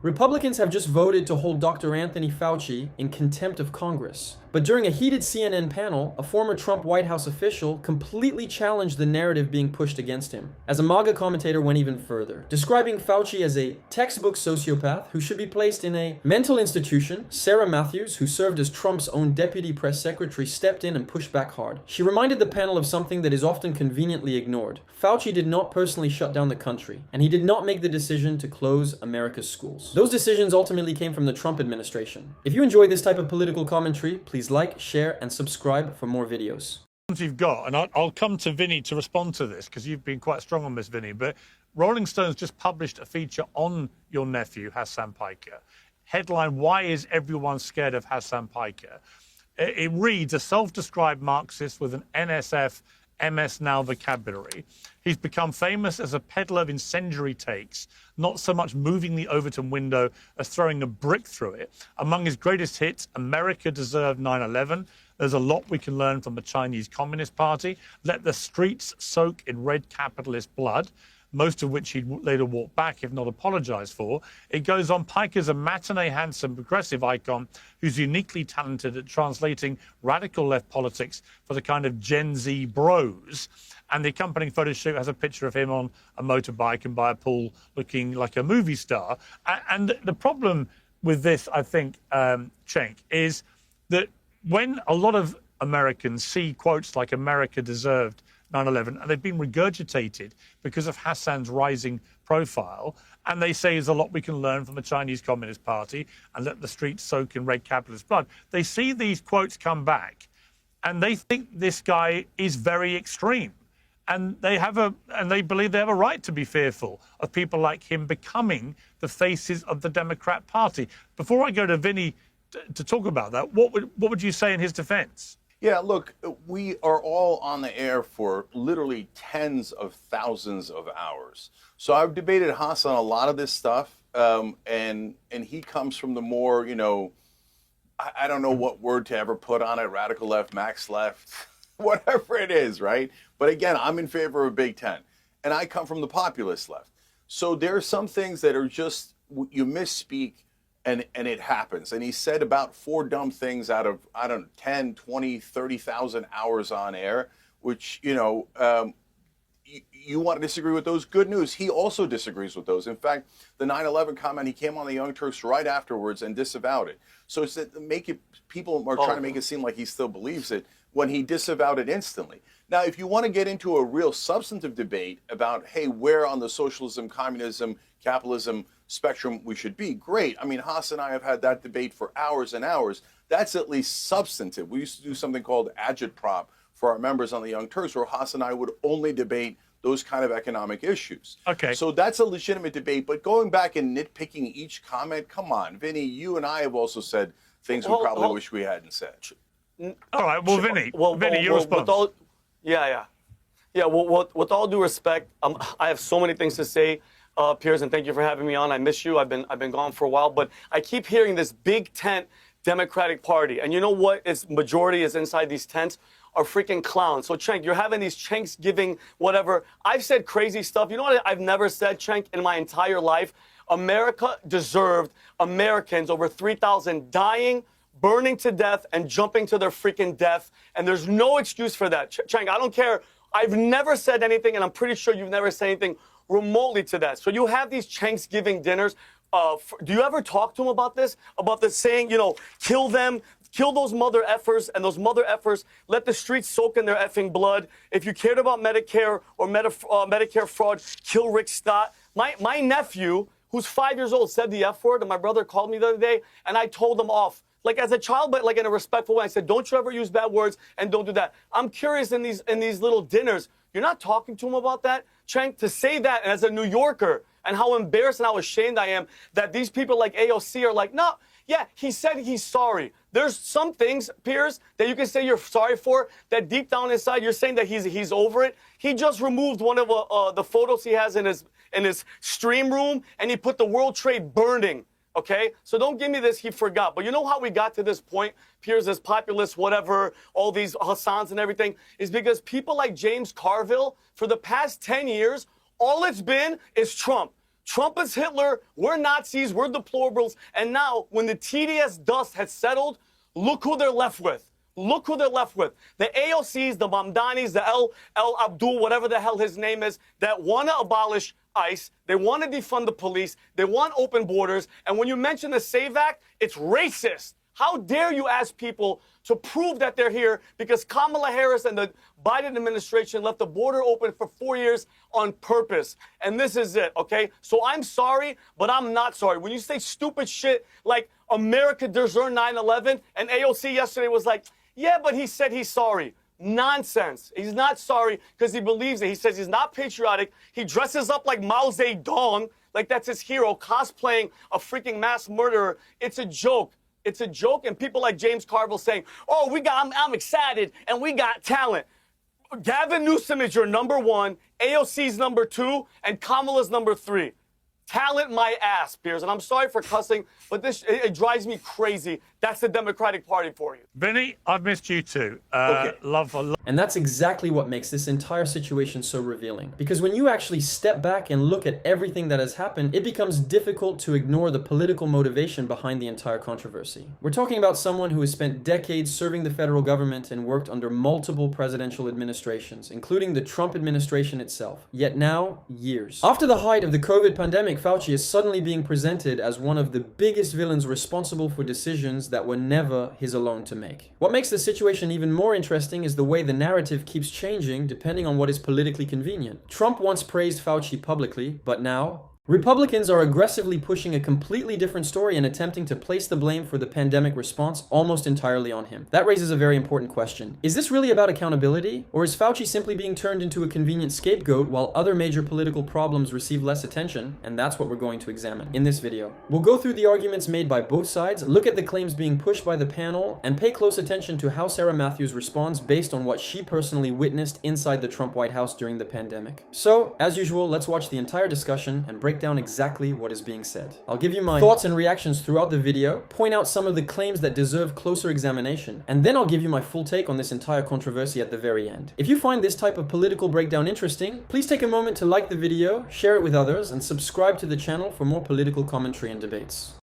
Republicans have just voted to hold Dr. Anthony Fauci in contempt of Congress. But during a heated CNN panel, a former Trump White House official completely challenged the narrative being pushed against him. As a MAGA commentator went even further, describing Fauci as a textbook sociopath who should be placed in a mental institution. Sarah Matthews, who served as Trump's own deputy press secretary, stepped in and pushed back hard. She reminded the panel of something that is often conveniently ignored. Fauci did not personally shut down the country, and he did not make the decision to close America's schools. Those decisions ultimately came from the Trump administration. If you enjoy this type of political commentary, please like, share, and subscribe for more videos. You've got, and I'll come to Vinnie to respond to this because you've been quite strong on this, Vinnie, but Rolling Stone's just published a feature on your nephew, Hasan Piker. Headline, why is everyone scared of Hasan Piker? It reads, a self-described Marxist with an NSF MS Now vocabulary. He's become famous as a peddler of incendiary takes, not so much moving the Overton window as throwing a brick through it. Among his greatest hits, America Deserved 9/11. There's a lot we can learn from the Chinese Communist Party. Let the streets soak in red capitalist blood, most of which he'd later walk back, if not apologize for. It goes on, Piker's a matinee, handsome, progressive icon who's uniquely talented at translating radical left politics for the kind of Gen Z bros. And the accompanying photo shoot has a picture of him on a motorbike and by a pool looking like a movie star. And the problem with this, I think, Cenk, is that when a lot of Americans see quotes like America Deserved 9/11, and they've been regurgitated because of Hasan's rising profile, and they say there's a lot we can learn from the Chinese Communist Party and let the streets soak in red capitalist blood. They see these quotes come back, and they think this guy is very extreme, and they believe they have a right to be fearful of people like him becoming the faces of the Democrat Party. Before I go to Vinnie to talk about that, what would you say in his defense? Yeah, look, we are all on the air for literally tens of thousands of hours. So I've debated Hasan a lot of this stuff, and he comes from the more, I don't know what word to ever put on it, radical left, max left, whatever it is, right? But again, I'm in favor of Big Ten, and I come from the populist left. So there are some things that are just, you misspeak, and it happens. And he said about 4 dumb things out of, 10, 20, 30,000 hours on air, which, you want to disagree with those. Good news, he also disagrees with those. In fact, the 9/11 comment, he came on the Young Turks right afterwards and disavowed it. So it's that people are trying to make it seem like he still believes it when he disavowed it instantly. Now, if you want to get into a real substantive debate about, hey, where on the socialism, communism, capitalism spectrum we should be, great. I mean, Hasan and I have had that debate for hours and hours. That's at least substantive. We used to do something called agitprop for our members on the Young Turks, where Hasan and I would only debate those kind of economic issues. Okay. So that's a legitimate debate. But going back and nitpicking each comment, come on, Vinnie, you and I have also said things we probably wish we hadn't said. All right, well, Vinnie, your response. With all due respect, I have so many things to say, Piers, and thank you for having me on. I miss you. I've been gone for a while, but I keep hearing this big tent Democratic Party, and you know what? Its majority is inside these tents are freaking clowns. So, Cenk, you're having these Cenks giving whatever. I've said crazy stuff. You know what I've never said, Cenk, in my entire life? America deserved Americans, over 3,000 dying, burning to death, and jumping to their freaking death. And there's no excuse for that. Cenk, I don't care. I've never said anything, and I'm pretty sure you've never said anything remotely to that. So you have these Cenks giving dinners. Do you ever talk to them about this? About the saying, kill them, kill those mother effers, and those mother effers, let the streets soak in their effing blood. If you cared about Medicare or Medicare fraud, kill Rick Scott. My nephew, who's 5 years old, said the F word, and my brother called me the other day, and I told him off. Like as a child, but like in a respectful way. I said, don't you ever use bad words and don't do that. I'm curious in these little dinners, you're not talking to him about that? Cenk, to say that, and as a New Yorker, and how embarrassed and how ashamed I am that these people like AOC are like, no, yeah, he said he's sorry. There's some things, Piers, that you can say you're sorry for, that deep down inside you're saying that he's over it. He just removed one of the photos he has in his stream room, and he put the World Trade burning. Okay, so don't give me this, he forgot. But you know how we got to this point, Piers, as populist, whatever, all these Hasans and everything, is because people like James Carville, for the past 10 years, all it's been is Trump. Trump is Hitler, we're Nazis, we're deplorables, and now when the TDS dust has settled, look who they're left with. Look who they're left with. The AOCs, the Mamdanis, the El Abdul, whatever the hell his name is, that want to abolish ICE, they want to defund the police, they want open borders, and when you mention the SAVE Act, it's racist. How dare you ask people to prove that they're here because Kamala Harris and the Biden administration left the border open for 4 years on purpose. And this is it, okay? So I'm sorry, but I'm not sorry. When you say stupid shit like America deserved 9/11, and AOC yesterday was like, yeah, but he said he's sorry. Nonsense. He's not sorry because he believes it. He says he's not patriotic. He dresses up like Mao Zedong, like that's his hero, cosplaying a freaking mass murderer. It's a joke. It's a joke, and people like James Carville saying, oh, I'm excited, and we got talent. Gavin Newsom is your number one, AOC's number two, and Kamala's number three. Talent my ass, Piers, and I'm sorry for cussing, but it drives me crazy. That's the Democratic Party for you. Vinny, I've missed you too. Okay. Love. And that's exactly what makes this entire situation so revealing. Because when you actually step back and look at everything that has happened, it becomes difficult to ignore the political motivation behind the entire controversy. We're talking about someone who has spent decades serving the federal government and worked under multiple presidential administrations, including the Trump administration itself. Yet now, years. After the height of the COVID pandemic, Fauci is suddenly being presented as one of the biggest villains responsible for decisions that were never his alone to make. What makes the situation even more interesting is the way the narrative keeps changing depending on what is politically convenient. Trump once praised Fauci publicly, but now Republicans are aggressively pushing a completely different story and attempting to place the blame for the pandemic response almost entirely on him. That raises a very important question. Is this really about accountability? Or is Fauci simply being turned into a convenient scapegoat while other major political problems receive less attention? And that's what we're going to examine in this video. We'll go through the arguments made by both sides, look at the claims being pushed by the panel, and pay close attention to how Sarah Matthews responds based on what she personally witnessed inside the Trump White House during the pandemic. So, as usual, let's watch the entire discussion and break down exactly what is being said. I'll give you my thoughts and reactions throughout the video, point out some of the claims that deserve closer examination, and then I'll give you my full take on this entire controversy at the very end. If you find this type of political breakdown interesting, please take a moment to like the video, share it with others, and subscribe to the channel for more political commentary and debates.